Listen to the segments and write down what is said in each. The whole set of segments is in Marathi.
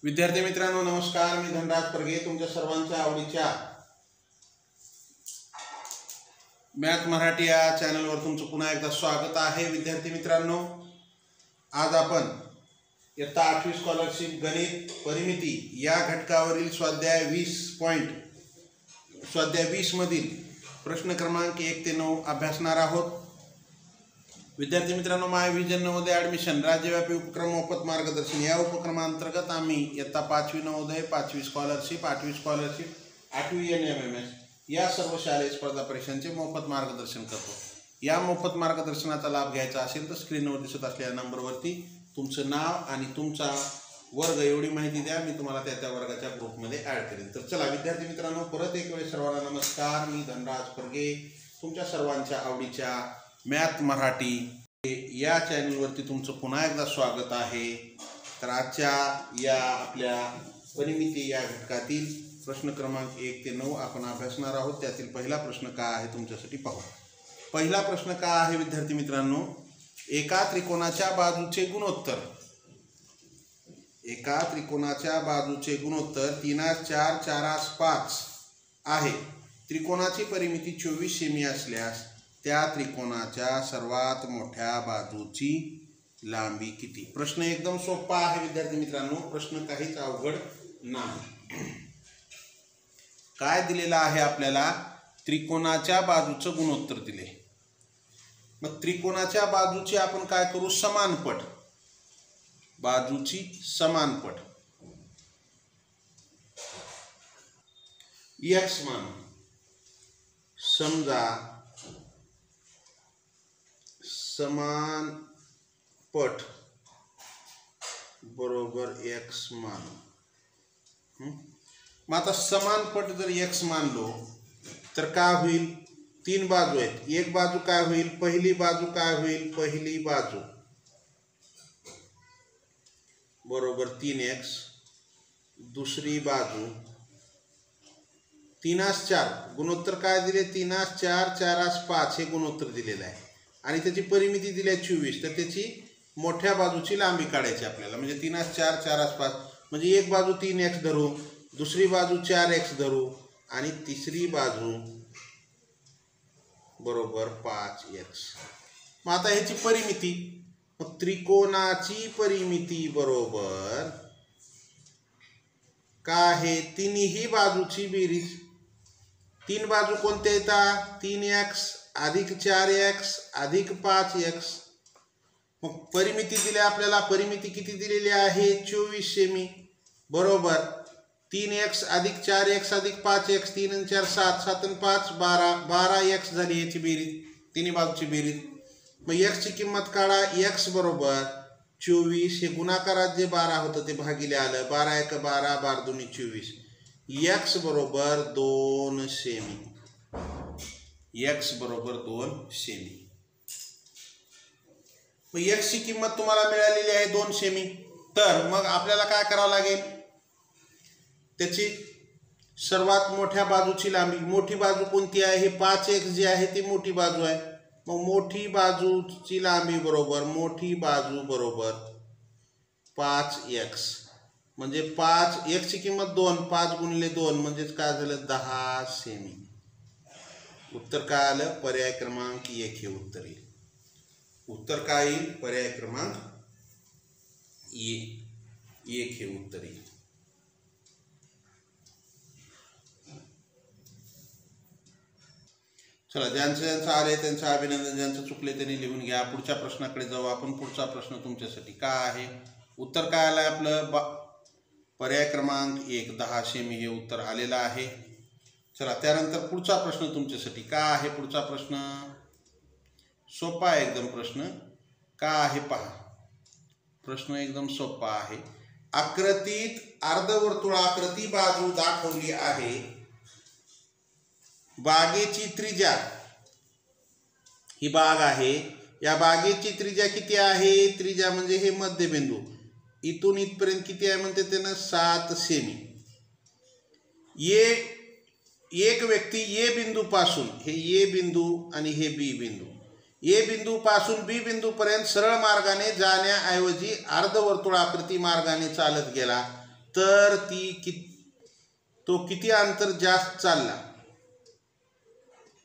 विद्यार्थी मित्रांनो नमस्कार, मी धनराज परगे तुमच्या सर्वांच्या आवडीच्या मॅथ मराठी या चॅनलवर तुमचं पुन्हा एकदा स्वागत आहे। विद्यार्थी मित्रांनो, आज आपण इयत्ता 8वी स्कॉलरशिप गणित परिमिती या घटकावरील स्वाध्याय 20 मधील प्रश्न क्रमांक 1 ते 9 अभ्यासणार आहोत। विद्यार्थी मित्रांनो, माय विजन नवोदय ॲडमिशन राज्यव्यापी उपक्रम मोफत मार्गदर्शन या उपक्रमांतर्गत आम्ही इयत्ता 5वी नवोदय, 5वी स्कॉलरशिप, 8वी स्कॉलरशिप, 8वी NMMS या सर्व शालेय स्पर्धा परीक्षांचे मोफत मार्गदर्शन करतो। या मोफत मार्गदर्शनाचा लाभ घ्यायचा असेल तर स्क्रीनवर दिसत असलेल्या नंबरवरती तुमचं नाव आणि तुमचा वर्ग एवढी माहिती द्या, मी तुम्हाला त्या वर्गाच्या ग्रुपमध्ये ॲड करेन। तर चला विद्यार्थी मित्रांनो, परत एक वेळ सर्वांना नमस्कार, मी धनराज परगे तुमच्या सर्वांच्या आवडीच्या मॅथ मराठी या चॅनलवरती तुमचं पुन्हा एकदा स्वागत आहे। तर आजच्या या आपल्या परिमिती या घटकातील प्रश्न क्रमांक 1 ते 9 आपण अभ्यासणार आहोत। त्यातील पहिला प्रश्न काय आहे तुमच्यासाठी पाहू। पहिला प्रश्न काय आहे विद्यार्थी मित्रांनो, एका त्रिकोणाच्या बाजूचे गुणोत्तर, एका त्रिकोणाच्या बाजूचे गुणोत्तर 3/4 4/5 आहे। त्रिकोणाची परिमिती 24 सेमी असल्यास त्या त्रिकोणाच्या सर्वात मोठ्या बाजूची लांबी किती? प्रश्न एकदम सोपा आहे विद्यार्थी मित्रांनो, प्रश्न काहीच अवघड नाही। काय दिलेलं आहे आपल्याला? त्रिकोणाच्या बाजूचं गुणोत्तर दिले। मग त्रिकोणाच्या बाजूची आपण काय करू? समानपट, बाजूची समानपट x मान समजा समान पट बरोबर x मान। मग आता समान पट जर x मानलो तर काय होईल? 3 बाजू आहेत, एक बाजू काय होईल? पहिली बाजू काय होईल? पहिली बाजू बरोबर 3x, दुसरी बाजू 3/4 गुणोत्तर काय दिले? 3/4 4/5 हे गुणोत्तर दिलेलं आहे आणि त्याची परिमिती दिली आहे 24। तर त्याची मोठ्या बाजूची लांबी काढायची आपल्याला, म्हणजे 3/4 4/5 म्हणजे एक बाजू 3x धरू, दुसरी बाजू 4x धरू आणि तिसरी बाजू बरोबर 5x। मग आता ह्याची परिमिती, मग त्रिकोणाची परिमिती बरोबर काय आहे? तिन्ही बाजूची बेरीज। 3 बाजू कोणत्या येतात? 3x अधिक 4x अधिक 5x। मग परिमिती दिली आपल्याला, परिमिती किती दिलेली आहे? 24 सेमी बरोबर 3x अधिक 4x अधिक 5x, 3 आणि 4 7, 7 आणि 5 12, 12x झाली याची बेरीज, तिन्ही बाजूची बेरीज। मग x ची किंमत काढा, x बरोबर 24 हे गुणाकारात जे 12 होतं ते भागिले आलं, 12 1 12 12 2 24, x बरोबर 2 सेमी, x बरोबर 2 सेमी। मग x ची किंमत तुम्हाला मिळालेली आहे 2 सेमी। तर मग आपल्याला काय करावं लागेल? त्याची सर्वात मोठ्या बाजूची लांबी, मोठी बाजू कोणती आहे? हे 5x जी आहे ती मोठी बाजू आहे। मग मोठी बाजूची लांबी बरोबर, मोठी बाजू बरोबर 5x म्हणजे 5, x ची किंमत 2, 5 गुणिले 2 म्हणजेच काय झालं? 10 सेमी। उत्तर काय आलं? पर्याय क्रमांक 1 हे उत्तर येईल। उत्तर काय येईल? पर्याय क्रमांक 1 हे उत्तर येईल। चला, ज्यांचं आले त्यांचं अभिनंदन, ज्यांचं चुकले त्यांनी लिहून घ्या। पुढच्या प्रश्नाकडे जाऊ आपण। पुढचा प्रश्न तुमच्यासाठी काय आहे? उत्तर काय आलं आपलं? पर्याय क्रमांक 1 10 सेमी हे उत्तर आलेलं आहे। चला, त्यानंतर पुढचा प्रश्न तुमच्यासाठी काय आहे? पुढचा प्रश्न सोपा आहे एकदम। प्रश्न काय आहे पहा, प्रश्न एकदम सोपा आहे। आकृतीत अर्धवर्तुळाकृती बाजू दाखवली आहे। बागेची त्रिज्या, ही बाग आहे, या बागेची त्रिज्या किती आहे? त्रिज्या म्हणजे हे मध्यबिंदू, इथून इथपर्यंत किती आहे म्हणते त्यानं? 7 सेमी। एक व्यक्ती ए बिंदू पासून, हे ए बिंदू आणि हे बी बिंदू, ए बिंदू पासून बी बिंदू पर्यंत सरळ मार्गाने जाण्याऐवजी अर्धवर्तुळाकृती मार्गाने चालत गेला तर तो किती अंतर जास्त चालला,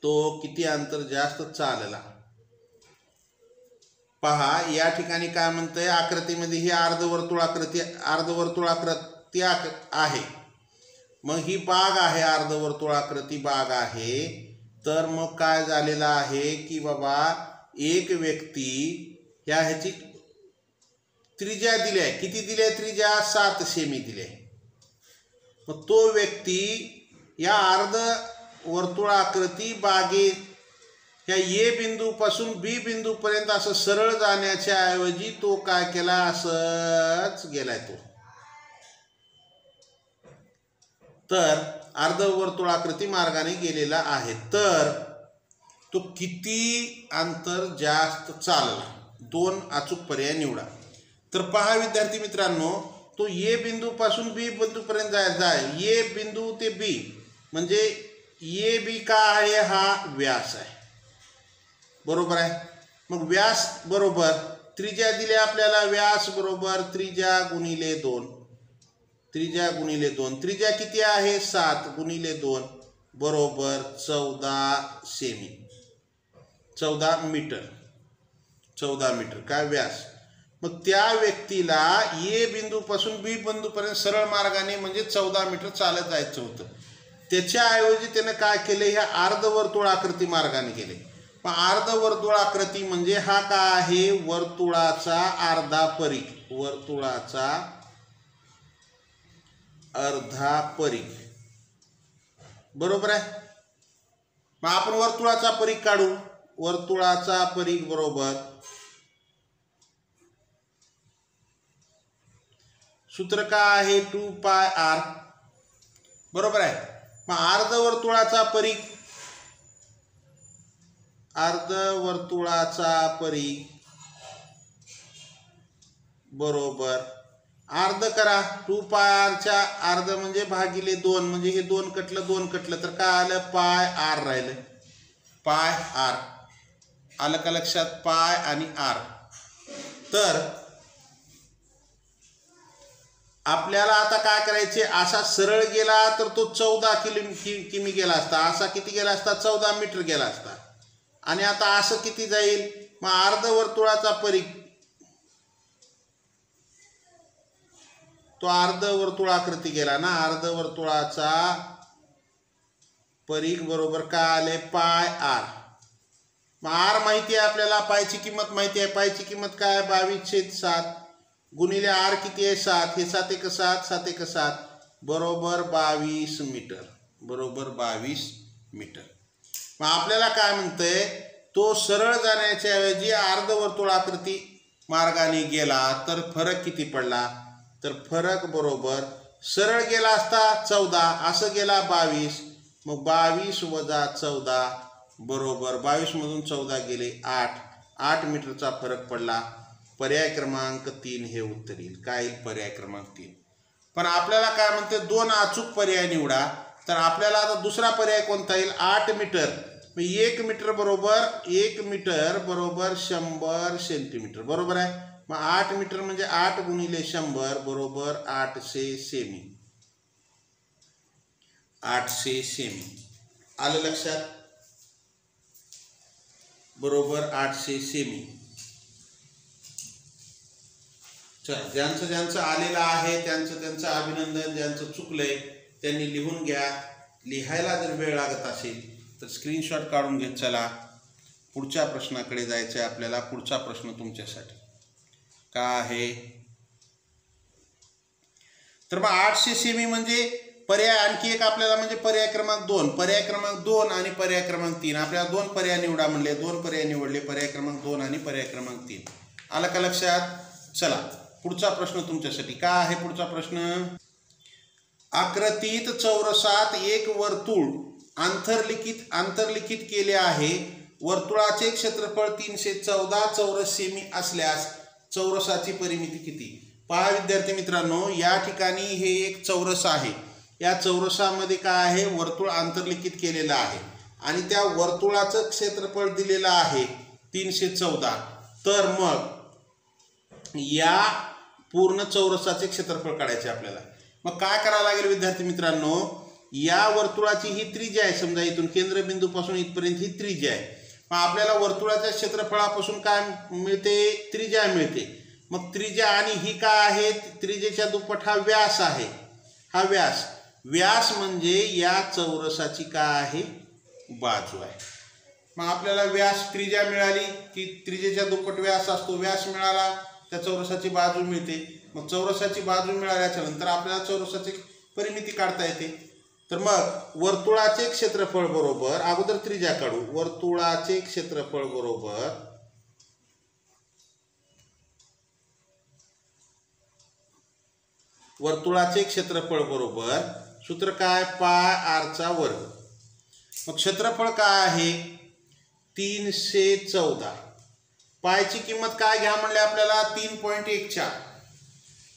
तो किती अंतर जास्त चालला। पहा या ठिकाणी काय म्हणतंय, आकृतीमध्ये ही अर्धवर्तुळाकृती आहे। मग ही बाग आहे, अर्धवर्तुळाकृती बाग आहे। तर मग काय झालेलं आहे की बाबा एक व्यक्ती ह्याची त्रिज्या दिली आहे, किती दिली आहे त्रिज्या, 7 सेमी दिली आहे। मग तो व्यक्ती या अर्धवर्तुळाकृती बागेत या ए बिंदूपासून बी बिंदूपर्यंत असं सरळ जाण्याच्या ऐवजी तो काय केला, असंच गेलाय तो। तर अर्धवर्तुळाकृती मार्गाने गेलेला आहे। तर तो किती अंतर जास्त चालला, 2 अचूक पर्याय निवडा। तर पहा विद्यार्थी मित्रांनो, तो ए बिंदूपासून बी बिंदूपर्यंत जायचा आहे। ए बिंदू ते बी म्हणजे ए बी का आहे, हा व्यास आहे, बरोबर आहे। मग व्यास बरोबर त्रिज्या दिली आपल्याला, व्यास बरोबर त्रिज्या गुणिले 2, त्रिज्या गुणिले 2, त्रिज्या किती आहे 7 गुणिले 2 बरोबर 14 सेमी, 14 मीटर, 14 मीटर काय व्यास। मग त्या व्यक्तीला ए बिंदूपासून बी बिंदूपर्यंत सरळ मार्गाने म्हणजे 14 मीटर चालत जायचं होतं। त्याच्याऐवजी त्याने काय केले, ह्या अर्धवर्तुळाकृती मार्गाने गेले। पण अर्धवर्तुळाकृती म्हणजे हा काय आहे, वर्तुळाचा अर्धा परिघ, वर्तुळाचा अर्धा परिघ, बरोबर आहे। मग आपण वर्तुळाचा परिघ काढू, वर्तुळाचा परिघ बरोबर सूत्र काय आहे 2πr, बरोबर आहे। मग अर्धवर्तुळाचा परिघ, अर्धवर्तुळाचा परिघ बरोबर अर्ध करा, 2πr च्या अर्ध म्हणजे भागिले 2 म्हणजे हे 2 कटलं 2 कटलं तर काय आलं, पाय आर राहिलं, पाय आर आलं का लक्षात, पाय आणि आर। तर आपल्याला आता काय करायचे, असा सरळ गेला तर तो 14 किमी गेला असता, असा किती गेला असता 14 मीटर गेला असता। आणि आता असं किती जाईल, मग अर्धवर्तुळाचा परिघ, तो अर्धवर्तुळाकृती गेला ना, अर्धवर्तुळाचा परिघ बरोबर काय आले, पाय आर। मग आर माहिती आहे आपल्याला, पायची किंमत माहिती आहे, पायची किंमत काय 22/7 गुणिले आर किती आहे 7, हे 7 × 7 7 × 7 बरोबर 22 मीटर, बरोबर 22 मीटर। मग आपल्याला काय म्हणतंय, तो सरळ जाण्याच्या ऐवजी अर्धवर्तुळाकृती मार्गाने गेला तर फरक किती पडला, तर फरक बरोबर सरळ गेला असता 14, असं गेला 22, मग 22 - 14 बरोबर 22 मधून 14 गेले 8 मीटरचा फरक पडला। पर्याय क्रमांक 3 हे उत्तर येईल, काय येईल पर्याय क्रमांक 3। पण आपल्याला काय म्हणते 2 अचूक पर्याय निवडा, तर आपल्याला आता दुसरा पर्याय कोणता येईल, 8 मीटर, 1 मीटर बरोबर 1 मीटर बरोबर 100 सेंटीमीटर, बरोबर आहे। मग 8 मीटर म्हणजे 8 गुणिले 100 बरोबर 800 सेमी, 800 सेमी आलं लक्षात, बरोबर 800 सेमी। ज्यांचं ज्यांचं आलेलं आहे त्यांचं अभिनंदन, ज्यांचं चुकलंय त्यांनी लिहून घ्या। लिहायला जर वेळ लागत असेल तर स्क्रीनशॉट काढून घेत चला। पुढच्या प्रश्नाकडे जायचं आहे आपल्याला। पुढचा प्रश्न तुमच्यासाठी काय आहे, तर मग 800 सेमी म्हणजे पर्याय आणखी एक आपल्याला म्हणजे पर्याय क्रमांक 2, पर्याय क्रमांक 2 आणि पर्याय क्रमांक 3 आपल्याला 2 पर्याय निवडा म्हणले, 2 पर्याय निवडले, पर्याय क्रमांक 2 आणि पर्याय क्रमांक 3 आलं का लक्षात। चला पुढचा प्रश्न तुमच्यासाठी काय आहे, पुढचा प्रश्न, आकृतीत चौरसात एक वर्तुळ आंतरलिखित केले आहे, वर्तुळाचे क्षेत्रफळ 314 चौरस सेमी असल्यास चौरसाची परिमिती किती। पहा विद्यार्थी मित्रांनो, या ठिकाणी हे एक चौरस आहे, या चौरसामध्ये काय आहे, वर्तुळ आंतरलिखित केलेलं आहे आणि त्या वर्तुळाचं क्षेत्रफळ दिलेलं आहे 314। तर मग या पूर्ण चौरसाचे क्षेत्रफळ काढायचे आपल्याला। मग काय करावं लागेल विद्यार्थी मित्रांनो, या वर्तुळाची ही त्रिज्या आहे, समजा इथून केंद्रबिंदूपासून इथपर्यंत ही त्रिज्या आहे. मग आपल्याला वर्तुळाच्या क्षेत्रफळापासून काय मिळते, त्रिज्या मिळते. मग त्रिज्या आणि ही काय आहे, त्रिज्येच्या दुप्पट हा व्यास आहे. हा व्यास म्हणजे या चौरसाची काय आहे, बाजू आहे. मग आपल्याला व्यास त्रिज्या मिळाली की त्रिज्येच्या दुप्पट व्यास असतो, व्यास मिळाला त्या चौरसाची बाजू मिळते. मग चौरसाची बाजू मिळाल्याच्या नंतर आपल्याला चौरसाची परिमिती काढता येते. तर मग वर्तुळाचे क्षेत्रफळ बरोबर, अगोदर त्रिज्या काढू, वर्तुळाचे क्षेत्रफळ बरोबर सूत्र काय, पाय r चा वर्ग. मग क्षेत्रफळ काय आहे, 314. पायची किंमत काय घ्या म्हणले आपल्याला, 3.14.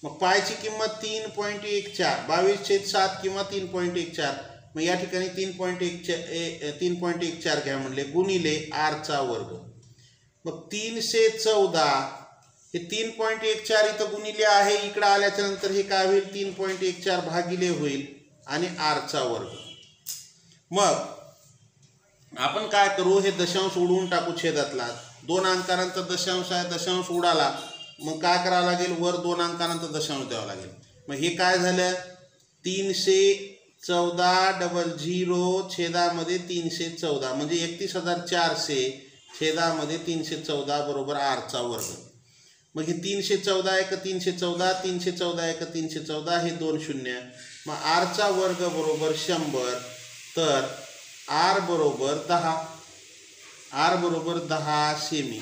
मग पायची किंमत 3.14, 22/7 किंवा 3.14. मग या ठिकाणी 3.14 घ्या म्हणले, गुणिले r चा वर्ग. मग 314 हे 3.14 इथं गुणिले आहे, इकडे आल्याच्या नंतर हे काय होईल, 3.14 भागिले होईल आणि r चा वर्ग. मग आपण काय करू, हे दशांश उडवून टाकू छेदातला. 2 अंकानंतर दशांश आहे, दशांश उडाला. मग काय करावं लागेल, वर 2 अंकानंतर दशांश द्यावं लागेल. मग हे काय झालं, 314 छेदामध्ये 314 म्हणजे 31,400 छेदामध्ये 314 बरोबर r चा वर्ग. मग हे 314 एक 314, 314 एक 314, हे 2 शून्य. मग r चा वर्ग बरोबर 100. तर r बरोबर 10 सेमी.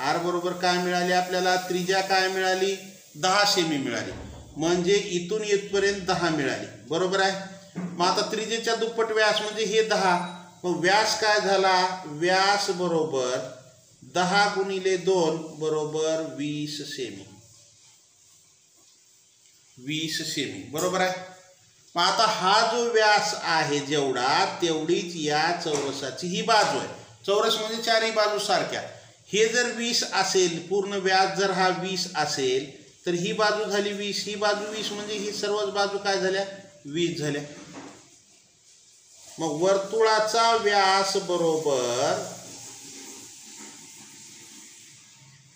r बरोबर काय मिळाली आपल्याला, त्रिज्या काय मिळाली, 10 सेमी मिळाली. म्हणजे इथून इथपर्यंत 10 मिळाली, बरोबर आहे. मग आता त्रिज्येच्या दुप्पट व्यास म्हणजे हे 10. मग व्यास काय झाला, व्यास बरोबर 10 गुणिले 2 बरोबर 20 सेमी. 20 सेमी, बरोबर आहे. मग आता हा जो व्यास आहे जेवढा, तेवढीच या चौरसाची ही बाजू आहे. चौरस म्हणजे चारही बाजू सारख्या. हे जर 20 असेल, पूर्ण व्यास जर हा 20 असेल, तर ही बाजू झाली 20, ही बाजू 20 म्हणजे ही सर्वच बाजू काय झाल्या, 20 झाल्या. मग वर्तुळाचा व्यास बरोबर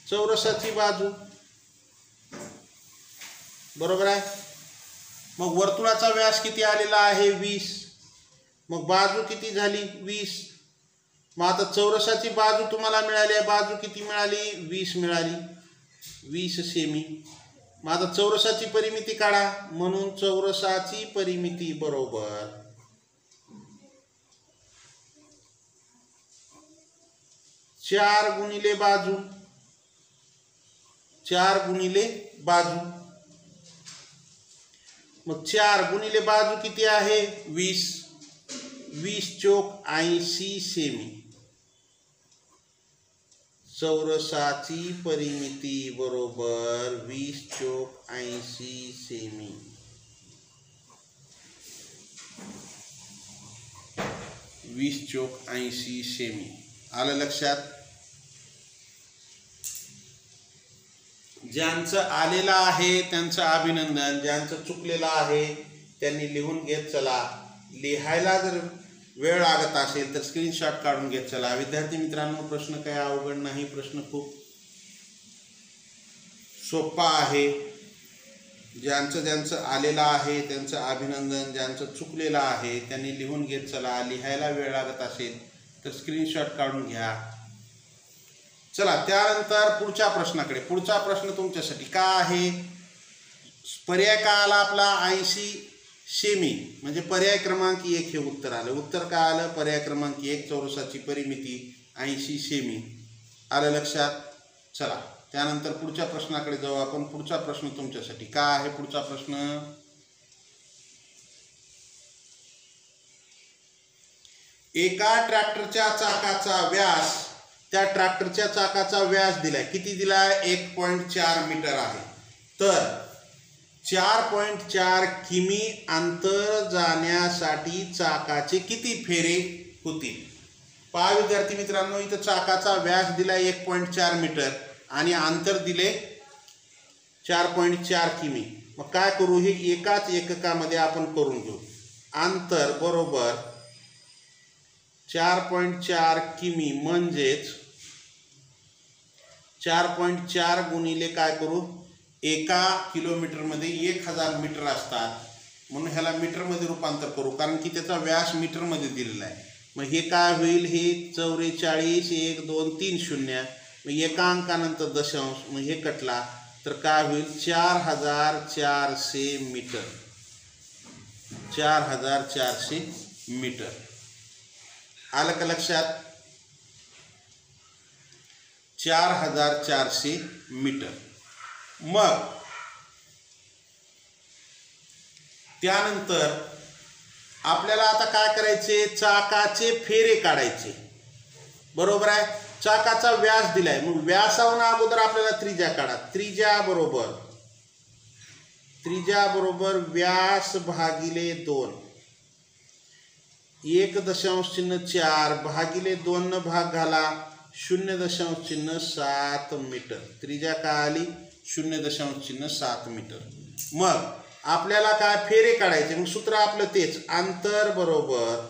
चौरसाची बाजू, बरोबर आहे. मग वर्तुळाचा व्यास किती आलेला आहे, 20. मग बाजू किती झाली, 20. मग आता चौरसाची बाजू तुम्हाला मिळाली आहे, बाजू किती मिळाली, 20 मिळाली, 20 सेमी. मग आता चौरसाची परिमिती काढा. म्हणून चौरसाची परिमिती बरोबर 4 गुणिले बाजू, 4 गुणिले बाजू. मग 4 गुणिले बाजू किती आहे, 20. 20 चोक 80 सेमी. चौरसाची परिमिती बरोबर 20 चोक 80 सेमी. 20 चोक 80 सेमी. आलं लक्षात. ज्यांचं आलेलं आहे त्यांचं अभिनंदन, ज्यांचं चुकलेलं आहे त्यांनी लिहून घेत चला. लिहायला जर वेळ लागत असेल तर स्क्रीनशॉट काढून घेत चला. विद्यार्थी मित्रांनो, प्रश्न काही अवघड नाही, प्रश्न खूप सोपा आहे. ज्यांचं आलेलं आहे त्यांचं अभिनंदन, ज्यांचं चुकलेलं आहे त्यांनी लिहून घेत चला. लिहायला वेळ लागत असेल तर स्क्रीनशॉट काढून घ्या. चला त्यानंतर पुढच्या प्रश्नाकडे. पुढचा प्रश्न तुमच्यासाठी काय आहे, पर्याय काय आला आपला, 80 सेमी म्हणजे पर्याय क्रमांक 1 हे उत्तर आलं. उत्तर काय आलं, पर्याय क्रमांक 1 चौरसाची परिमिती 80 सेमी. आलं लक्षात. चला त्यानंतर पुढच्या प्रश्नाकडे जाऊ आपण. पुढचा प्रश्न तुमच्यासाठी काय आहे, पुढचा प्रश्न, एका ट्रॅक्टरच्या चाकाचा व्यास, त्या ट्रॅक्टरच्या चाकाचा व्यास दिलाय, किती दिलाय, 1.4 मीटर आहे. तर 4.4 किमी अंतर जाण्यासाठी चाकाचे किती फेरे होतील. पहा विद्यार्थी मित्रांनो, इथं चाकाचा व्यास दिलाय 1.4 मीटर आणि अंतर दिले 4.4 किमी। मग काय करू, हे एकाच एककामध्ये आपण करून घेऊ। अंतर बरोबर 4.4 किमी म्हणजेच 4.4 गुणिले काय करू, एका किलोमीटरमध्ये 1000 मीटर असतात, म्हणून ह्याला मीटरमध्ये रूपांतर करू, कारण की त्याचा व्यास मीटरमध्ये दिलेला आहे। मग हे काय होईल, हे 44 1 2 3 0, मग एका अंकानंतर दशांश, मग हे कटला तर काय होईल 4400 मीटर, 4400 मीटर। आलं का लक्षात? 4400 मीटर। मग त्यानंतर आपल्याला आता काय करायचे, चाकाचे फेरे काढायचे, बरोबर आहे। चाकाचा व्यास दिलाय, मग व्यासावरून अगोदर आपल्याला त्रिज्या काढा। त्रिज्या बरोबर व्यास भागिले 2, 1.4 भागिले 2 न भाग घाला 0.7 मीटर। त्रिज्या काय आली 0.7 मीटर। मग आपल्याला काय फेरे काढायचे, मग सूत्र आपलं तेच, अंतर बरोबर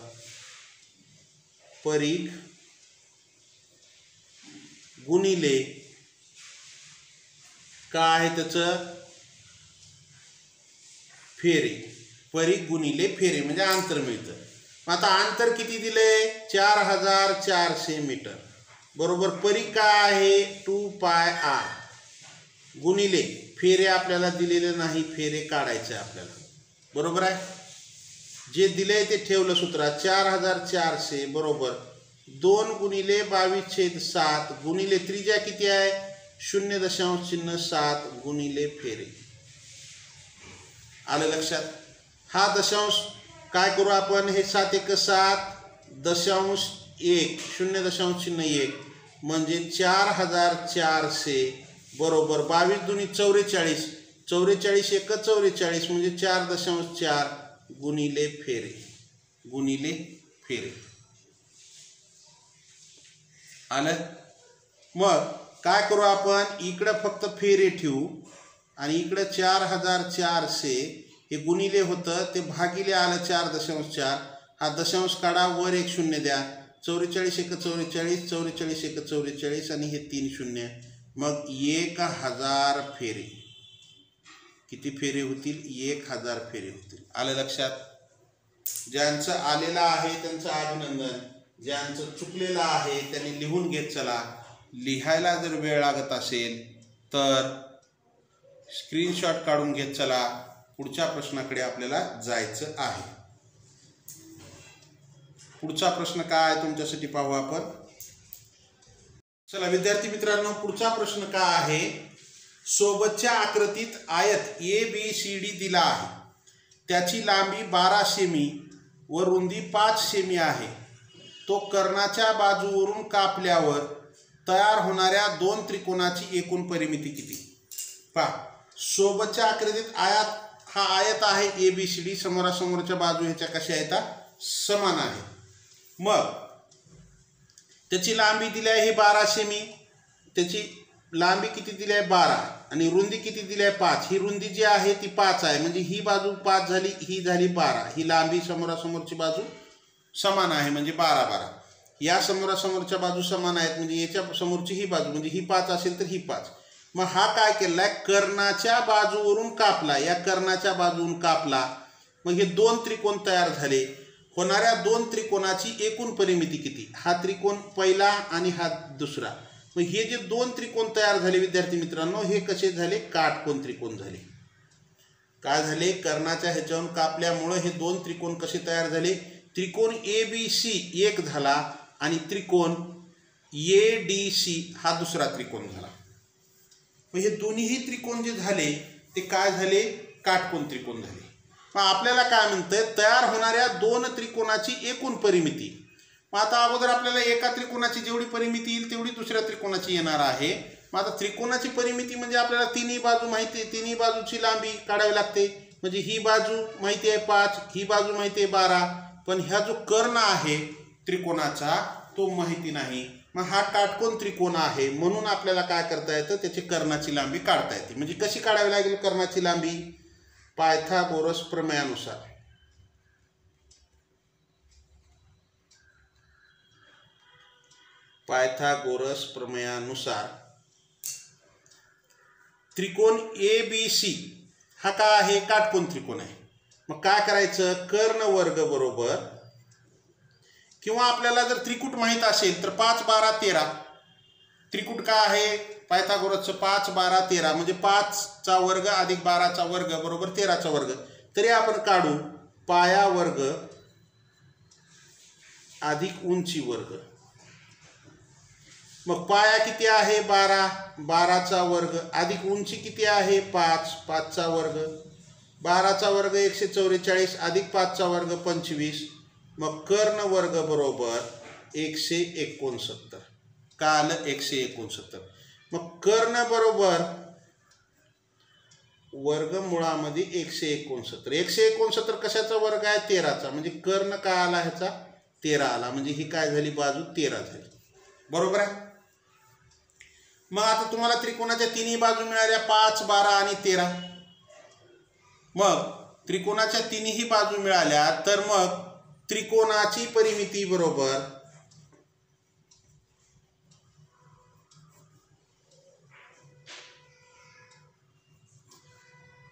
परिघ गुणिले काय आहे त्याचं फेरे, परिघ गुणिले फेरे म्हणजे अंतर मिळतं। आता अंतर किती दिले 4400 मीटर, बरोबर परिघ काय आहे 2πr गुणिले फेरे आपल्याला दिलेले नाही, फेरे काढायचे आपल्याला, बरोबर आहे। जे दिले ते ठेवलं सूत्रात, 4400 बरोबर 2 गुणिले 22/7 गुणिले त्रिज्या किती आहे 0.7 गुणिले फेरे। आलं लक्षात? हा दशांश काय करू आपण, हे 7 × 7.1 0.01 म्हणजे 4400 बरोबर 22 दुनी 44, 44 1 44 म्हणजे 4.4 गुणिले फेरे। आलं? मग काय करू आपण, इकडं फक्त फेरे ठेवू आणि इकडं 4400 हे गुणिले होतं ते भागिले आलं 4.4, हा दशांश काढा, वर एक शून्य द्या, 44 1 44, 44 1 44 आणि हे 3 शून्य, मग 1000 फेरे। किती फेरे होतील 1000 फेरे होतील। आलं लक्षात? ज्यांचं आलेलं आहे त्यांचं अभिनंदन, ज्यांचं चुकलेलं आहे त्यांनी लिहून घेत चला। लिहायला जर वेळ लागत असेल तर स्क्रीनशॉट काढून घेत चला, पुढच्या प्रश्नाकडे आपल्याला जायचं आहे। पुढचा प्रश्न काय आहे तुमच्यासाठी पाहू आपण। चला विद्यार्थी मित्रांनो, पुढचा प्रश्न काय आहे, सोबतच्या आकृतीत आयत ABCD दिला आहे, त्याची लांबी 12 सेमी व रुंदी 5 सेमी आहे, तो कर्णाच्या बाजूवरून कापल्यावर तयार होणाऱ्या 2 त्रिकोणाची एकूण परिमिती किती। पहा, सोबतच्या आकृतीत आयत, हा आयत आहे ABCD, समोरासमोरच्या बाजू ह्याच्या कशा आहेत समान आहे। मग त्याची लांबी दिली आहे 12 सेमी, त्याची लांबी किती दिली आहे 12 आणि रुंदी किती दिली आहे 5, ही रुंदी जी आहे ती 5 आहे, म्हणजे ही बाजू 5 झाली, ही झाली 12, ही लांबी समोरासमोरची बाजू समान आहे म्हणजे 12 12, या समोरासमोरच्या बाजू समान आहेत म्हणजे याच्या समोरची ही बाजू, म्हणजे ही 5 असेल तर ही 5। मग हा काय केलाय, कर्णाच्या बाजूवरून कापला, या कर्णाच्या बाजूवरून कापला, मग हे 2 त्रिकोण तयार झाले, होणाऱ्या 2 त्रिकोणाची एकूण परिमिती किती। हा त्रिकोण पहिला आणि हा दुसरा, मग हे जे 2 त्रिकोण तयार झाले विद्यार्थी मित्रांनो, हे कसे झाले, काटकोन त्रिकोण झाले। काय झाले, कर्णाच्या ह्याच्यावरून कापल्यामुळे हे 2 त्रिकोण कसे तयार झाले, त्रिकोण ABC एक झाला आणि त्रिकोण ADC हा दुसरा त्रिकोण झाला। मग हे दोन्ही त्रिकोण जे झाले ते काय झाले, काटकोन त्रिकोण झाले। मग आपल्याला काय म्हणतंय, तयार होणाऱ्या 2 त्रिकोणाची एकूण परिमिती। मग आता अगोदर आपल्याला एका त्रिकोणाची जेवढी परिमिती येईल तेवढी दुसऱ्या त्रिकोणाची येणार आहे। मग आता त्रिकोणाची परिमिती म्हणजे आपल्याला तिन्ही बाजू माहिती आहे, तिन्ही बाजूची लांबी काढावी लागते, म्हणजे ही बाजू माहिती आहे 5, ही बाजू माहिती आहे 12, पण ह्या जो कर्ण आहे त्रिकोणाचा तो माहिती नाही, मग हा काटकोन त्रिकोण आहे म्हणून आपल्याला काय करता येतं, त्याची कर्णाची लांबी काढता येते. म्हणजे कशी काढावी लागेल कर्णाची लांबी? पायथागोरस प्रमेयानुसार. पायथागोरस प्रमेयानुसार त्रिकोण ABC हा काय आहे? काटकोन त्रिकोण आहे. मग काय करायचं? कर्ण वर्ग बरोबर, किंवा आपल्याला जर त्रिकूट माहित असेल तर 5 12 13. त्रिकूट काय आहे पायथागोरसचं? 5 12 13 म्हणजे 5चा वर्ग अधिक 12चा वर्ग बरोबर 13चा वर्ग. तरी आपण काढू पाया वर्ग अधिक उंची वर्ग. मग पाया किती आहे? 12, 12चा वर्ग अधिक उंची किती आहे? 5, 5चा वर्ग. 12चा वर्ग 144 अधिक 5चा वर्ग 25. मग कर्ण वर्ग बरोबर 169. का आलं? 169. मग कर्ण बरोबर वर्गमुळामध्ये 169. 169 कशाचा वर्ग आहे? 13चा. म्हणजे कर्ण काय आला ह्याचा? 13 आला. म्हणजे ही काय झाली? बाजू 13 झाली. बरोबर आहे. मग आता तुम्हाला त्रिकोणाच्या तिन्ही बाजू मिळाल्या 5 12 आणि 13. मग त्रिकोणाच्या तिन्ही बाजू मिळाल्या तर मग त्रिकोणाची परिमिती बरोबर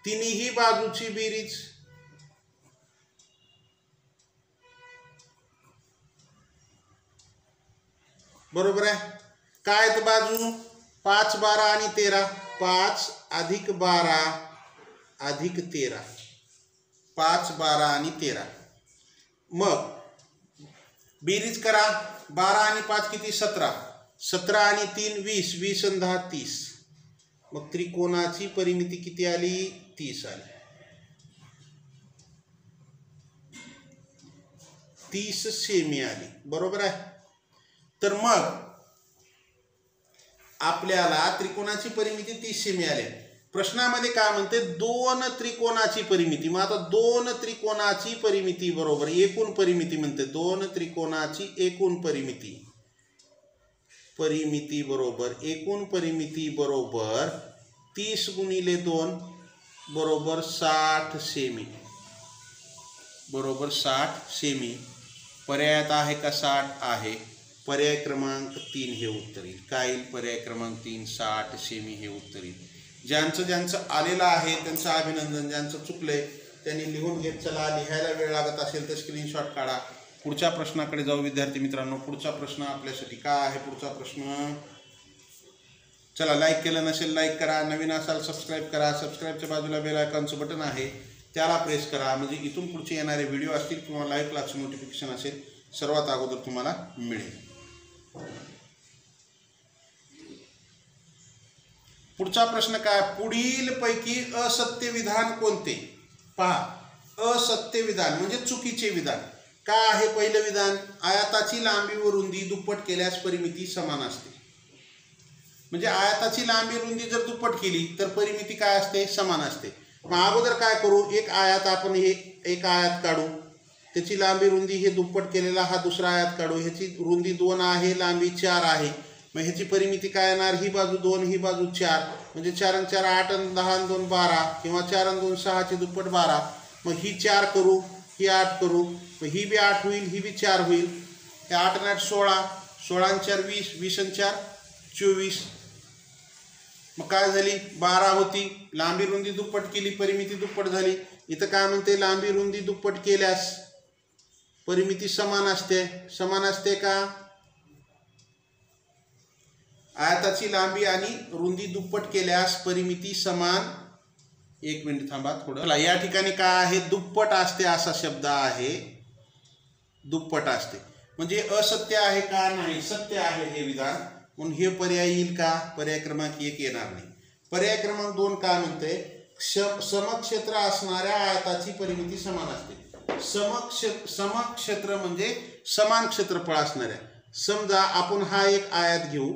तिन्ही बाजूची बेरीज. बरोबर आहे. काय आहेत बाजू? 5 12 आणि 13. 5 अधिक 12 अधिक 13. 5 12 आणि 13. मग बेरीज करा. 12 आणि 5 किती? 17. 17 आणि 3 20. 20 आणि 10 30. मग त्रिकोणाची परिमिती किती आली? 30 आली. 30 सेमी आली. बरोबर आहे. तर मग आपल्याला त्रिकोणाची परिमिती 30 सेमी आली. प्रश्नामध्ये काय म्हणते? 2 त्रिकोणाची परिमिती. मग आता 2 त्रिकोणाची परिमिती बरोबर एकूण परिमिती म्हणते. 2 त्रिकोणाची एकूण परिमिती. परिमिती बरोबर एकूण परिमिती बरोबर 30 गुणिले 2 बरोबर 60 सेमी. बरोबर 60 सेमी. पर्यायात आहे का? 60 आहे. पर्याय क्रमांक 3 हे उत्तर येईल. काय येईल? पर्याय क्रमांक 3 60 सेमी हे उत्तर येईल. ज्यांचं ज्यांचं आलेलं आहे त्यांचं अभिनंदन. ज्यांचं चुकलंय त्यांनी लिहून घेत चला. लिहायला वेळ लागत असेल तर स्क्रीनशॉट काढा. पुढच्या प्रश्नाकडे जाऊ विद्यार्थी मित्रांनो. पुढचा प्रश्न आपल्यासाठी काय आहे? पुढचा प्रश्न चला, लाईक केलं नसेल लाईक करा. नवीन असाल सबस्क्राईब करा. सबस्क्राईबच्या बाजूला बेल आयकॉनचं बटन आहे त्याला प्रेस करा. म्हणजे इथून पुढचे येणारे व्हिडिओ असतील किंवा लाईव्ह क्लासचं नोटिफिकेशन असेल सर्वात अगोदर तुम्हाला मिळेल. पुढचा प्रश्न काय? पुढील पैकी असत्य विधान कोणते? पहा, असत्य विधान म्हणजे चुकीचे विधान. काय आहे पहिलं विधान? आयताची लांबी व रुंदी दुप्पट केल्यास परिमिती समान असते. म्हणजे आयताची लांबी रुंदी जर दुप्पट केली तर परिमिती काय असते? समान असते. मग अगोदर काय करू? एक आयत आपण हे एक आयत काढू. त्याची लांबी रुंदी हे दुप्पट केलेला हा दुसरा आयत काढू. ह्याची रुंदी 2 आहे, लांबी 4 आहे. मग ह्याची परिमिती काय येणार? ही बाजू 2 ही बाजू 4. म्हणजे 4 आणि 4 8 आणि 10 आणि 2 12 किंवा 4 आणि 2 6 चे दुप्पट 12. मग ही 4 करू, ही 8 करू. मग ही बी 8 होईल, ही बी 4 होईल. हे 8 आणि 8 16. 16 आणि 4 20. 20 आणि 4 24. मग काय झाली? 12 होती. लांबी रुंदी दुप्पट केली, परिमिती दुप्पट झाली. इथं काय म्हणते? लांबी रुंदी दुप्पट केल्यास परिमिती समान असते. समान असते का? आयताची लांबी आणि रुंदी दुप्पट केल्यास परिमिती समान. एक मिनिट थांबा थोडं. या ठिकाणी काय आहे? दुप्पट असते असा शब्द आहे. दुप्पट असते म्हणजे असत्य आहे का? नाही, सत्य आहे हे विधान. म्हणून हे पर्याय येईल का? पर्याय क्रमांक 1 येणार नाही. पर्याय क्रमांक 2 काय म्हणते? समक्षेत्र असणाऱ्या आयताची परिमिती समान असते. समक्षेत्र म्हणजे समान क्षेत्रफळ असणाऱ्या. समजा आपण हा एक आयत घेऊ.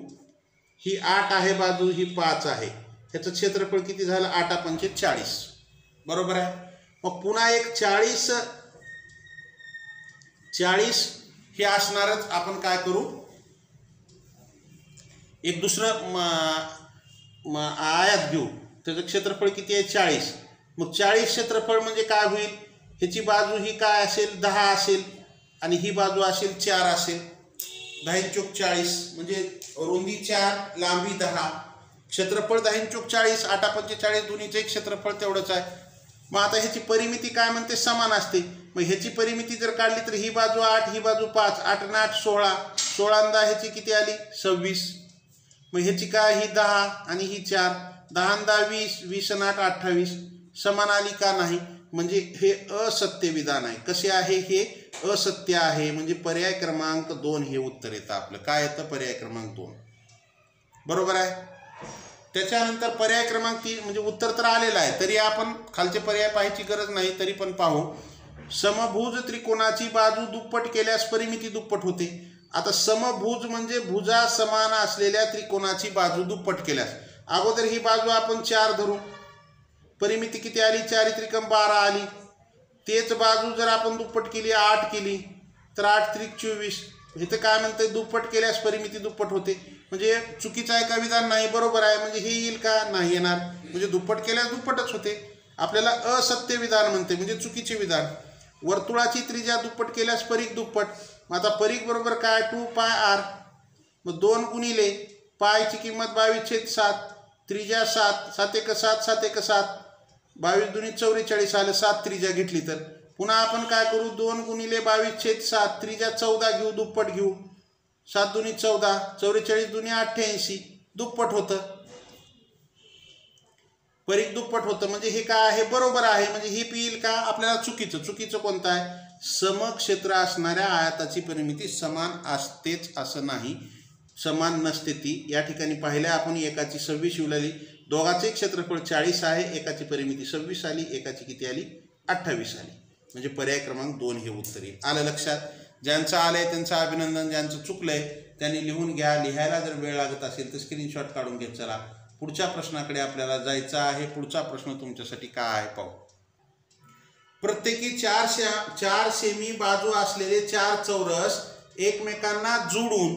ही 8 आहे बाजू, ही 5 आहे. ह्याचं क्षेत्रफळ किती झालं? 8 पंचे 40. बरोबर आहे. मग पुन्हा एक 40 हे असणारच. आपण काय करू? एक दुसरं आयात घेऊ, त्याचं क्षेत्रफळ किती आहे 40. मग 40 क्षेत्रफळ म्हणजे काय होईल, ह्याची बाजू ही काय असेल 10 असेल आणि ही बाजू असेल 4 असेल. 10 चौक 40 म्हणजे रुंदी 4 लांबी 10, क्षेत्रफळ 10 चौक 40, 8 45 दोन्हीचं एक क्षेत्रफळ तेवढंच आहे. मग आता ह्याची परिमिती काय म्हणते, समान असते. मग ह्याची परिमिती जर काढली तर ही बाजू 8 ही बाजू 5, 8 आणि 8 16, 16 ह्याची किती आली 26. मग ह्याची काय, ही 10 आणि ही 4, 10 20, 20 आणि 8 28, समान आली का नाही. म्हणजे हे असत्य विधान आहे. कसे आहे, हे असत्य आहे. म्हणजे पर्याय क्रमांक 2 हे उत्तर येतं आपलं. काय येतं, पर्याय क्रमांक 2 बरोबर आहे. त्याच्यानंतर पर्याय क्रमांक 3 म्हणजे उत्तर तर आलेलं आहे, तरी आपण खालचे पर्याय पाहायची गरज नाही, तरी पण पाहू. समभुज त्रिकोणाची बाजू दुप्पट केल्यास परिमिती दुप्पट होते. आता समभुज म्हणजे भुजा समान असलेल्या त्रिकोणाची बाजू दुप्पट केल्यास, अगोदर ही बाजू आपण 4 धरू, परिमिती किती आली 4 त्रिकम 12 आली. तेच बाजू जर आपण दुप्पट केली 8 केली तर 8 त्रिक 24. इथं काय म्हणते, दुप्पट केल्यास परिमिती दुप्पट होते. म्हणजे चुकीचं आहे का विधान, नाही बरोबर आहे. म्हणजे हे येईल का, नाही येणार. म्हणजे दुप्पट केल्यास दुप्पटच होते. आपल्याला असत्य विधान म्हणते, म्हणजे चुकीचे विधान. वर्तुळाची त्रिज्या दुप्पट केल्यास परीघ दुप्पट. मग आता परीघ बरोबर काय 2πr. मग 2 गुणिले पायची किंमत 22/7, त्रिज्या 7, 7 1 7, 7 1 7, 22 दुनी 44 आलं. 7 त्रिज्या घेतली तर पुन्हा आपण काय करू, 2 गुणिले 22/7, त्रिज्या 14 घेऊ, दुप्पट घेऊ. 7 दुनी 14, 44 दुनी 88, दुप्पट होतं, परीघ दुप्पट होतं. म्हणजे हे काय आहे, बरोबर आहे. म्हणजे हे येईल का, आपल्याला चुकीचं कोणतं आहे, समक्षेत्र असणाऱ्या आयताची परिमिती समान असतेच असं नाही, समान नसते ती. या ठिकाणी पाहिल्या आपण, एकाची 26 शिवलेली, दोघांचे क्षेत्रफळ 40 आहे, एकाची परिमिती 26 आली, एकाची किती आली 28 आली. म्हणजे पर्याय क्रमांक 2 हे उत्तर येईल. आलं लक्षात. ज्यांचं आलंय त्यांचं अभिनंदन, ज्यांचं चुकलंय त्यांनी लिहून घ्या. लिहायला जर वेळ लागत असेल तर स्क्रीनशॉट काढून घेत चला. पुढच्या प्रश्नाकडे आपल्याला जायचं आहे. पुढचा प्रश्न तुमच्यासाठी काय आहे पाहू. प्रत्येकी 4 सेमी बाजू असलेले 4 चौरस एकमेकांना जोडून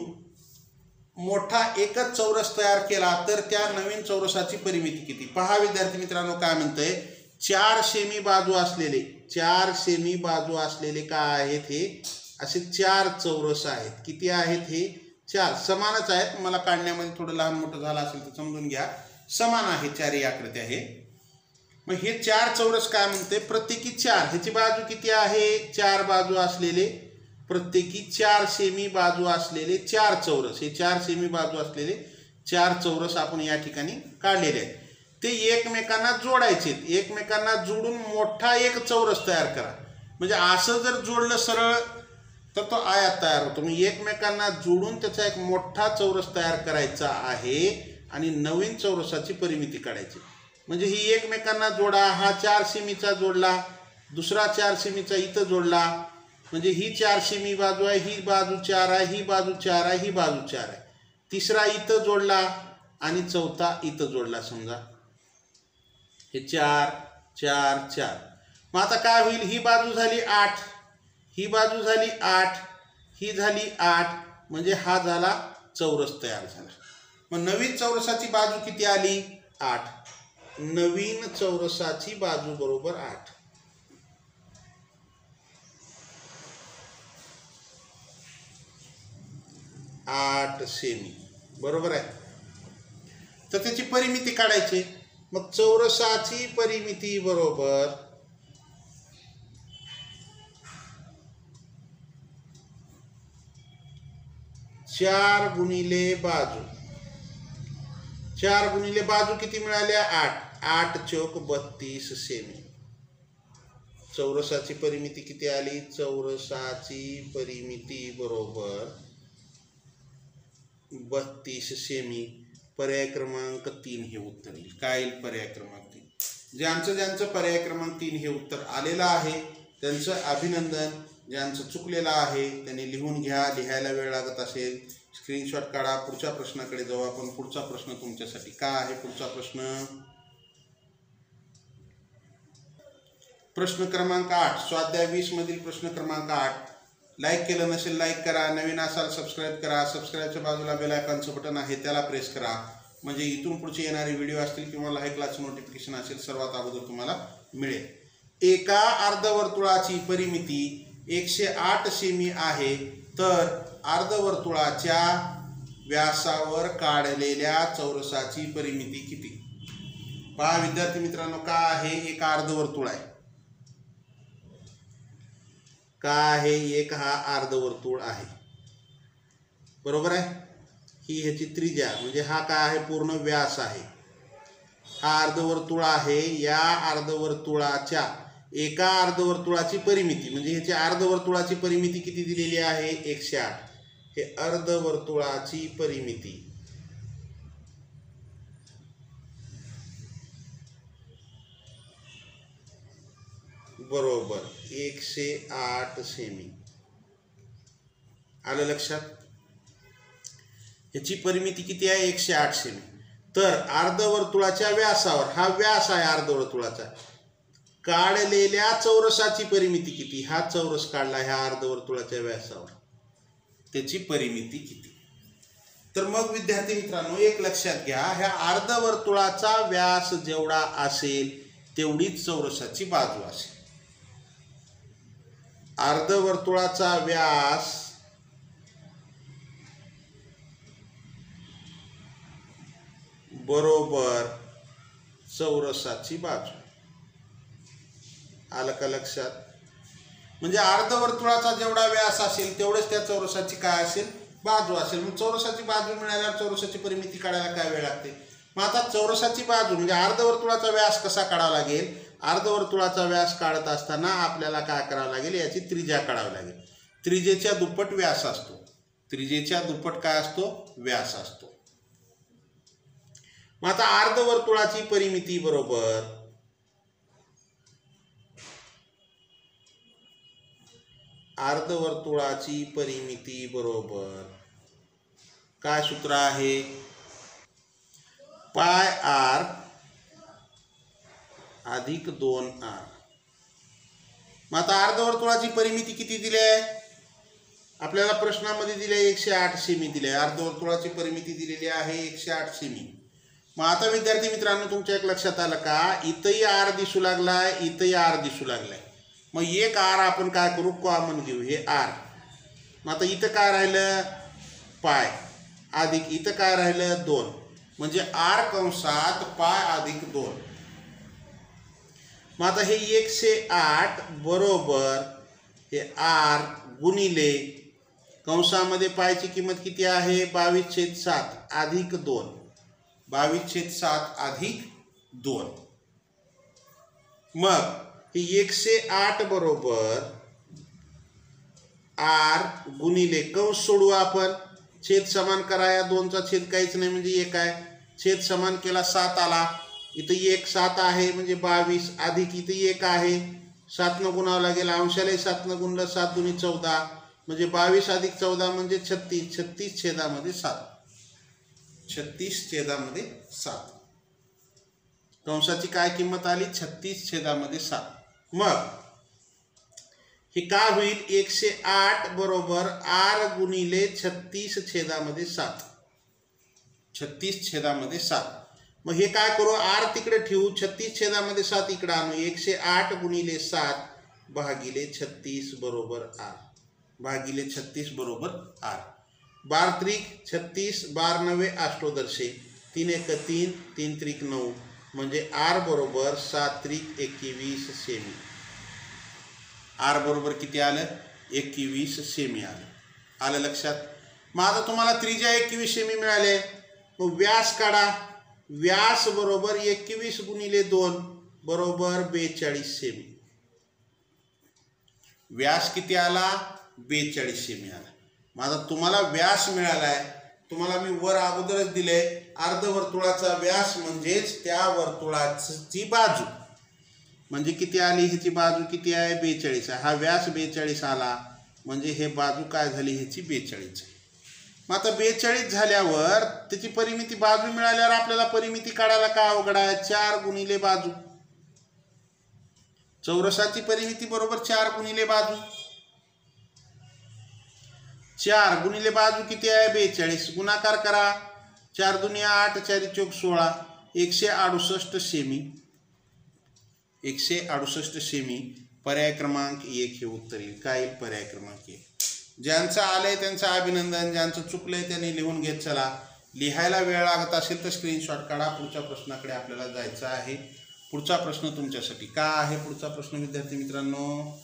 मोठा एकच चौरस तयार केला तर त्या नवीन चौरसाची परिमिती किती. पहा विद्यार्थी मित्रांनो, काय म्हणतंय, 4 सेमी बाजू असलेले, 4 सेमी बाजू असलेले काय आहेत, हे असे 4 चौरस आहेत. किती आहेत, हे 4 समानच आहेत. मला काढण्यामध्ये थोडं लहान मोठं झालं असेल तर समजून घ्या, समान आहे 4 आकृती आहे. मग हे 4 चौरस काय म्हणते, प्रत्येकी 4, ह्याची बाजू किती आहे 4 बाजू असलेले, प्रत्येकी 4 सेमी बाजू असलेले 4 चौरस. हे 4 सेमी बाजू असलेले 4 चौरस आपण या ठिकाणी काढलेले आहेत. ते एकमेकांना जोडायचे, एकमेकांना जोडून मोठा एक चौरस तयार करा. म्हणजे असं जर जोडलं सरळ तर तो आयात तयार होतो. म्हणजे एकमेकांना जोडून त्याचा एक मोठा चौरस तयार करायचा आहे आणि नवीन चौरसाची परिमिती काढायची. म्हणजे ही एकमेकांना जोडा, हा 4 सेमीचा जोडला, दुसरा 4 सेमीचा इथं जोडला, म्हणजे ही 4 सेमी बाजू आहे, ही बाजू 4 आहे, ही बाजू 4 आहे, ही बाजू 4 आहे, तिसरा इथं जोडला आणि चौथा इथं जोडला. समजा हे 4 4 4. मग आता काय होईल, ही बाजू झाली 8, ही बाजू झाली 8, ही झाली 8, म्हणजे हा झाला चौरस तयार झाला. मग नवीन चौरसाची बाजू किती आली 8. नवीन चौरसाची बाजू बरोबर 8. आठ सेमी बरोबर आहे. तर त्याची परिमिती काढायची. मग चौरसाची परिमिती बरोबर 4 गुणिले बाजू. 4 गुणिले बाजू किती मिळाल्या 8. 8 चौक 32 सेमी. चौरसाची परिमिती किती आली, चौरसाची परिमिती बरोबर 32 सेमी. पर्याय क्रमांक 3 हे उत्तर येईल. काय येईल, पर्याय क्रमांक 3. ज्यांचं पर्याय क्रमांक 3 हे उत्तर आलेलं आहे त्यांचं अभिनंदन. ज्यांचं चुकलेलं आहे त्यांनी लिहून घ्या. लिहायला वेळ लागत असेल स्क्रीनशॉट काढा. पुढच्या प्रश्नाकडे जाऊ आपण. पुढचा प्रश्न तुमच्यासाठी काय आहे. पुढचा प्रश्न क्रमांक 8, स्वाध्याय 20 मधील प्रश्न क्रमांक 8. लाईक केलं नसेल लाईक करा, नवीन असाल सबस्क्राईब करा, सबस्क्राईबच्या बाजूला बेल आयकॉनचं बटन आहे त्याला प्रेस करा, म्हणजे इथून पुढचे येणारे व्हिडिओ असतील किंवा लाईव्ह क्लासचं नोटिफिकेशन असेल सर्वात अगोदर तुम्हाला मिळेल. एका अर्धवर्तुळाची परिमिती 108 सेमी आहे, तर अर्धवर्तुळाच्या व्यासावर काढलेल्या चौरसाची परिमिती किती? पहा विद्यार्थी मित्रांनो, का आहे एक अर्धवर्तुळ आहे, का आहे एक हा अर्धवर्तुळ आहे, बरोबर आहे. ही ह्याची त्रिज्या म्हणजे हा काय आहे पूर्ण व्यास आहे. हा अर्धवर्तुळ आहे, या अर्धवर्तुळाच्या एका अर्धवर्तुळाची परिमिती म्हणजे ह्याची अर्धवर्तुळाची परिमिती किती दिलेली आहे 108. हे अर्धवर्तुळाची परिमिती बरोबर 108 सेमी. आलं लक्षात? ह्याची परिमिती किती आहे 108 सेमी. तर अर्धवर्तुळाच्या व्यासावर, हा व्यास आहे अर्धवर्तुळाचा, काढलेल्या चौरसाची परिमिती किती? हा चौरस काढला ह्या अर्धवर्तुळाच्या व्यासावर, त्याची परिमिती किती? तर मग विद्यार्थी मित्रांनो एक लक्षात घ्या, ह्या अर्धवर्तुळाचा व्यास जेवढा असेल तेवढीच चौरसाची बाजू असेल. अर्धवर्तुळाचा व्यास बरोबर चौरसाची बाजू. आलं का लक्षात? म्हणजे अर्धवर्तुळाचा जेवढा व्यास असेल तेवढेच त्या चौरसाची काय असेल बाजू असेल. मग चौरसाची बाजू मिळाल्यावर चौरसाची परिमिती काढायला काय वेळ लागते? मग आता चौरसाची बाजू म्हणजे अर्धवर्तुळाचा व्यास कसा काढावा लागेल? अर्धवर्तुळाचा व्यास काढत असताना आपल्याला काय करावं लागेल? याची त्रिज्या काढावी लागेल. त्रिज्येच्या दुप्पट व्यास असतो. त्रिज्येच्या दुप्पट काय असतो? व्यास असतो. मग आता अर्धवर्तुळाची परिमिती बरोबर अर्धवर्तुळाची परिमिती बरोबर काय सूत्र आहे? पाय आर अधिक 2r. मग आता अर्धवर्तुळाची परिमिती किती दिली आहे आपल्याला? प्रश्नामध्ये दिली आहे 108 सेमी दिली आहे. अर्धवर्तुळाची परिमिती दिलेली आहे 108 सेमी. मग आता विद्यार्थी मित्रांनो तुमच्या एक लक्षात आलं का? इथंही आर दिसू लागलाय, इथंही आर दिसू लागलाय. मग एक आर आपण काय करू? कॉमन घेऊ, हे आर. मग आता इथं काय राहिलं? पाय अधिक इथं काय राहिलं? 2. म्हणजे आर कंसात पाय अधिक 2. मग आता हे 108 बरोबर हे आर गुणिले कंसामध्ये पायची किंमत किती आहे? 22/7 अधिक 2. 22/7 अधिक 2. मग हे 108 बरोबर आर गुणिले कंस सोडू आपण, छेद समान करा. या 2चा छेद काहीच नाही म्हणजे 1 आहे. छेद समान केला 7 आला. इथं 1 7 आहे म्हणजे 22 अधिक इथं 1 आहे 7 न गुणावं लागेल. अंशालाही 7 न गुणलं 7 दुनी 14 म्हणजे 22 अधिक 14 म्हणजे 36. 36 छेदामध्ये 7. 36 छेदामध्ये 7. कंसाची काय किंमत आली? 36 छेदामध्ये 7. मग हे काय होईल? 108 बरोबर आर गुणिले 36 छेदामध्ये 7. 36 छेदामध्ये 7. मग हे काय करू? आर तिकडे ठेवू, 36 छेदामध्ये 7 इकडे आणू. 108 गुणिले 7 भागिले 36 बरोबर आर. भागिले 36 बरोबर आर. 12 त्रिक 36, 12 नवे अष्टोदर्शे, 3 एक 3, 3 त्रिक 9 म्हणजे आर बरोबर 7 त्रिक 21 सेमी. आर बरोबर किती आलं? 21 सेमी आलं. आलं लक्षात? मग आता तुम्हाला त्रिज्या 21 सेमी मिळाले. मग व्यास काढा. व्यास बरोबर 21 गुणिले 2 बरोबर 42 सेमी. व्यास किती आला? 42 सेमी आला. मग आता तुम्हाला व्यास मिळालाय. तुम्हाला मी वर अगोदरच दिले अर्धवर्तुळाचा व्यास म्हणजेच त्या वर्तुळाची बाजू म्हणजे किती आली? ह्याची बाजू किती आहे? 42 आहे. हा व्यास 42 आला म्हणजे हे बाजू काय झाली? ह्याची 42 आहे. मग आता 42 झाल्यावर त्याची परिमिती बाजू मिळाल्यावर आपल्याला परिमिती काढायला काय अवघड आहे? 4 गुणिले बाजू. चौरसाची परिमिती बरोबर 4 गुणिले बाजू. 4 गुणिले बाजू किती आहे 42, गुणाकार करा 4 दुनी 8 4 चौक 16, 168 सेमी. 168 सेमी. पर्याय क्रमांक 1 हे उत्तर येईल. काय येईल? पर्याय क्रमांक 1. ज्यांचं आलंय त्यांचं अभिनंदन, ज्यांचं चुकलंय त्यांनी लिहून घेत चला. लिहायला वेळ लागत असेल तर स्क्रीनशॉट काढा. पुढच्या प्रश्नाकडे आपल्याला जायचं आहे. पुढचा प्रश्न तुमच्यासाठी काय आहे? पुढचा प्रश्न विद्यार्थी मित्रांनो,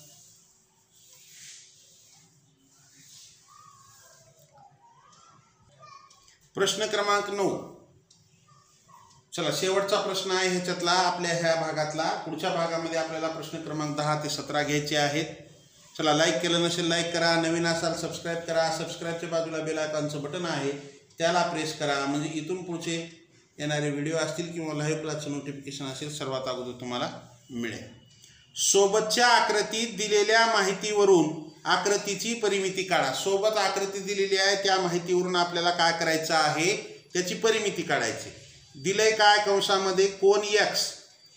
प्रश्न क्रमांक 9. चला शेवटचा प्रश्न आहे ह्याच्यातला, आपल्या ह्या भागातला. पुढच्या भागामध्ये आपल्याला प्रश्न क्रमांक 10 ते 17 घ्यायचे आहेत. चला, लाईक केलं नसेल लाईक करा, नवीन असाल सबस्क्राईब करा. सबस्क्राईबच्या बाजूला बेल आयकॉनचं बटन आहे त्याला प्रेस करा, म्हणजे इथून पुढचे येणारे व्हिडिओ असतील किंवा लाईव्ह क्लासचं नोटिफिकेशन असेल सर्वात अगोदर तुम्हाला मिळेल. सोबतच्या आकृतीत दिलेल्या माहितीवरून आकृतीची परिमिती काढा. सोबत आकृती दिलेली आहे, त्या माहितीवरून आपल्याला काय करायचं आहे? त्याची परिमिती काढायची. दिलंय काय? कंसामध्ये कोन x.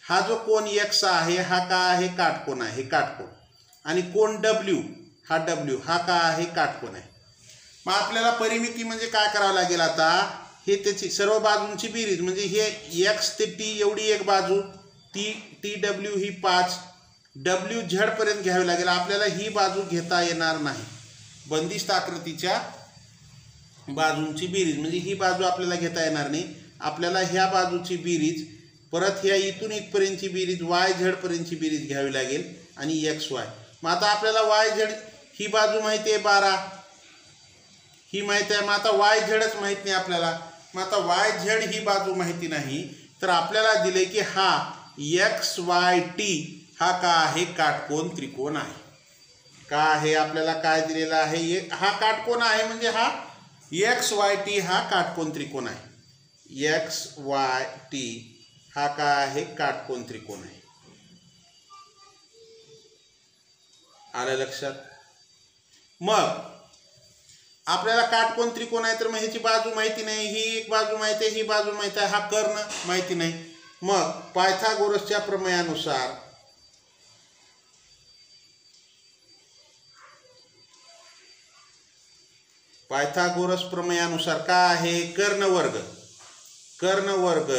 हा जो कोन x आहे हा काय आहे? काटकोन आहे, हे काटकोन. आणि कोन w, हा w, हा काय आहे? काटकोन आहे. मग आपल्याला परिमिती म्हणजे काय करावं लागेल आता? हे त्याची सर्व बाजूंची बेरीज, म्हणजे हे x ते t एवढी एक बाजू, tw ही 5, w z पर्यंत घ्यावी लागेल. आपल्याला ही बाजू घेता येणार नाही. बंदिस्त आकृतीच्या बाजूंची बेरीज म्हणजे ही बाजू आपल्याला घेता येणार नाही. आपल्याला ह्या बाजूची बेरीज, परत ह्या इथून इथपर्यंतची बेरीज, y z पर्यंतची बेरीज घ्यावी लागेल आणि x y. मग आता आपल्याला y z ही बाजू माहिती आहे 12, ही माहिती आहे. मग आता y zच माहित नाही आपल्याला. मग आता y z ही बाजू माहिती नाही, तर आपल्याला दिले की हा x y t हा का आहे? काटकोन त्रिकोण आहे. का आहे? आपल्याला काय दिलेला आहे? हा काटकोन आहे, म्हणजे हा x y t हा काटकोन त्रिकोण आहे. x y t हा काय आहे? काटकोन त्रिकोण आहे. आलं लक्षात? मग आपल्याला काटकोन त्रिकोण आहे, तर मग ह्याची बाजू माहिती नाही, ही एक बाजू माहिती आहे, ही बाजू माहिती आहे, हा कर्ण माहिती नाही. मग पायथागोरसच्या प्रमेयानुसार पायथागोरस प्रमेयानुसार काय आहे? कर्णवर्ग. कर्णवर्ग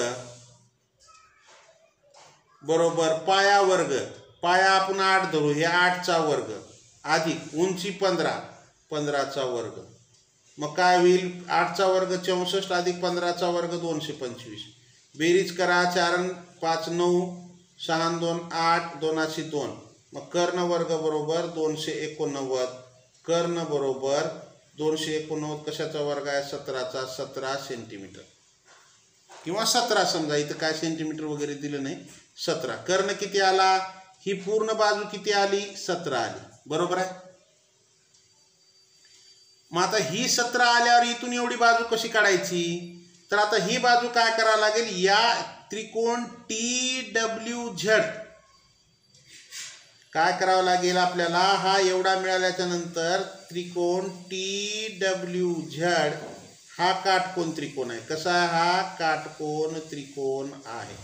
बरोबर पाया वर्ग. पाया आपण 8 धरू, हे 8चा वर्ग अधिक उंची 15, 15चा वर्ग. मग काय होईल? 8चा वर्ग 64 अधिक 15चा वर्ग 225. बेरीज करा. 4 5 9, 6 2 8, 2 2. मग कर्ण वर्ग बरोबर 289. कर्ण बरोबर 289 कशाचा वर्ग आहे? 17चा. 17 सेंटीमीटर किंवा 17 समजा, इथं काय सेंटीमीटर वगैरे दिलं नाही. 17. कर्ण किती आला? ही पूर्ण बाजू किती आली? 17 आली. बरोबर आहे. मग आता ही 17 आल्यावर इथून एवढी बाजू कशी काढायची? तर आता ही बाजू काय करावं लागेल? या त्रिकोण TWZ काय करावं लागेल आपल्याला? हा एवढा मिळाल्याच्या नंतर त्रिकोण TWZ हा काटकोन त्रिकोण आहे. कसा आहे? हा काटकोन त्रिकोण आहे.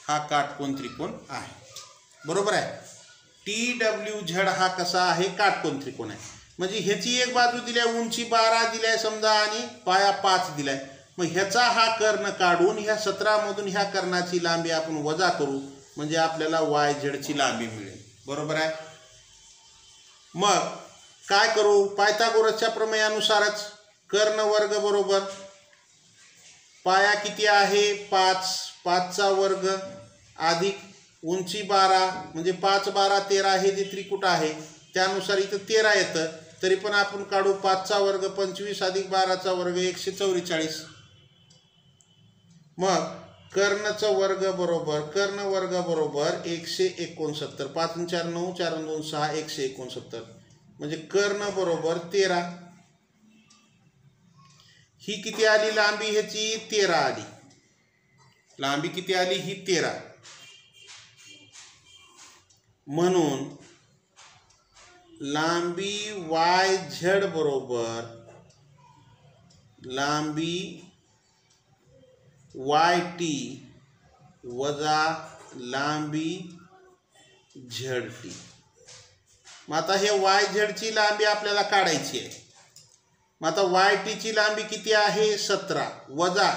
हा काटकोन त्रिकोण आहे. बरोबर आहे. TWZ हा कसा आहे? काटकोन त्रिकोण आहे. म्हणजे ह्याची एक बाजू दिल्या, उंची 12 दिलाय समजा आणि पाया 5 दिलाय. मग ह्याचा हा कर्ण काढून ह्या 17 मधून ह्या कर्णाची लांबी आपण वजा करू, म्हणजे आपल्याला YZ ची लांबी मिळेल. बरोबर आहे. मग काय करू? पायथागोरसच्या प्रमेयानुसारच कर्ण वर्ग बरोबर पाया किती आहे? 5, 5चा वर्ग अधिक उंची 12, म्हणजे 5 12 13 हे जे त्रिकुट आहे त्यानुसार इथं 13 येतं, तरी पण आपण काढू 5चा वर्ग 25 अधिक 12चा वर्ग 144. मग कर्णचा वर्ग बरोबर कर्ण वर्ग बरोबर 169. 5 आणि 4 9, 4 आणि 2 6, 169. म्हणजे कर्ण बरोबर 13. ही किती आली लांबी? ह्याची 13 आली. लांबी किती आली? ही 13. म्हणून लांबी YZ बरोबर लांबी YT वजा लांबी ZT. मग आता हे वाय झेडची लांबी आपल्याला काढायची आहे. मग आता वाय टीची लांबी किती आहे 17 वजा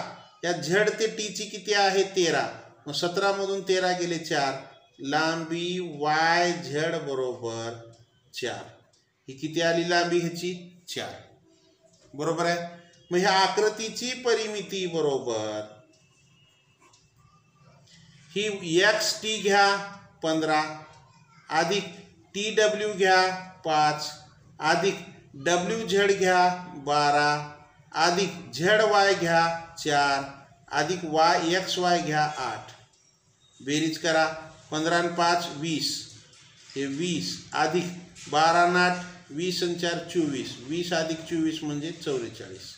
या झेड ते टीची किती आहे 13. मग 17 मधून 13 गेले 4. लांबी वाय झेड बरोबर 4. ही किती आली लांबी ह्याची 4. बरोबर आहे. मग ह्या आकृतीची परिमिती बरोबर ही एक्स टी घ्या 15 अधिक टी डब्ल्यू घ्या 5 अधिक डब्ल्यू झेड घ्या 12 अधिक झेड वाय घ्या 4 अधिक वाय एक्स वाय घ्या 8. बेरीज करा. 15 आणि 5 20. हे 20 अधिक 12 आणि 8 20 आणि 4 24. 20 अधिक 24 म्हणजे 44.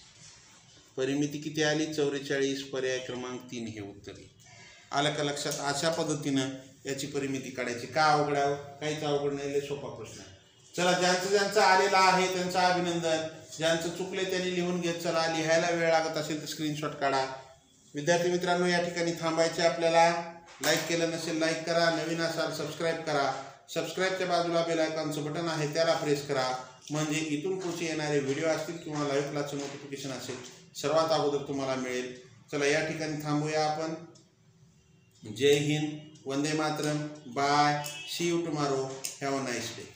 परिमिती किती आली 44. पर्याय क्रमांक 3 हे उत्तर आहे. आलं का लक्षात. अशा पद्धतीनं याची परिमिती काढायची. का अवघड आहे? काहीच अवघड नाही, लय सोपा प्रश्न आहे. चला, ज्यांचं आलेलं आहे त्यांचं अभिनंदन. ज्यांचं चुकले त्यांनी लिहून घेत चला. लिहायला वेळ लागत असेल तर स्क्रीनशॉट काढा. विद्यार्थी मित्रांनो, या ठिकाणी थांबायचे आपल्याला. लाईक केलं नसेल लाईक करा. नवीन असाल सबस्क्राईब करा. सबस्क्राईबच्या बाजूला बेल आयकॉनचं बटन आहे त्याला प्रेस करा. म्हणजे इथून पुढचे येणारे व्हिडिओ असतील किंवा लाईव्ह क्लासचं नोटिफिकेशन असेल सर्वात अगोदर तुम्हाला मिळेल. चला, या ठिकाणी थांबूया आपण. जय हिंद. वंदे मातरम. Bye. See you tomorrow. Have a nice day.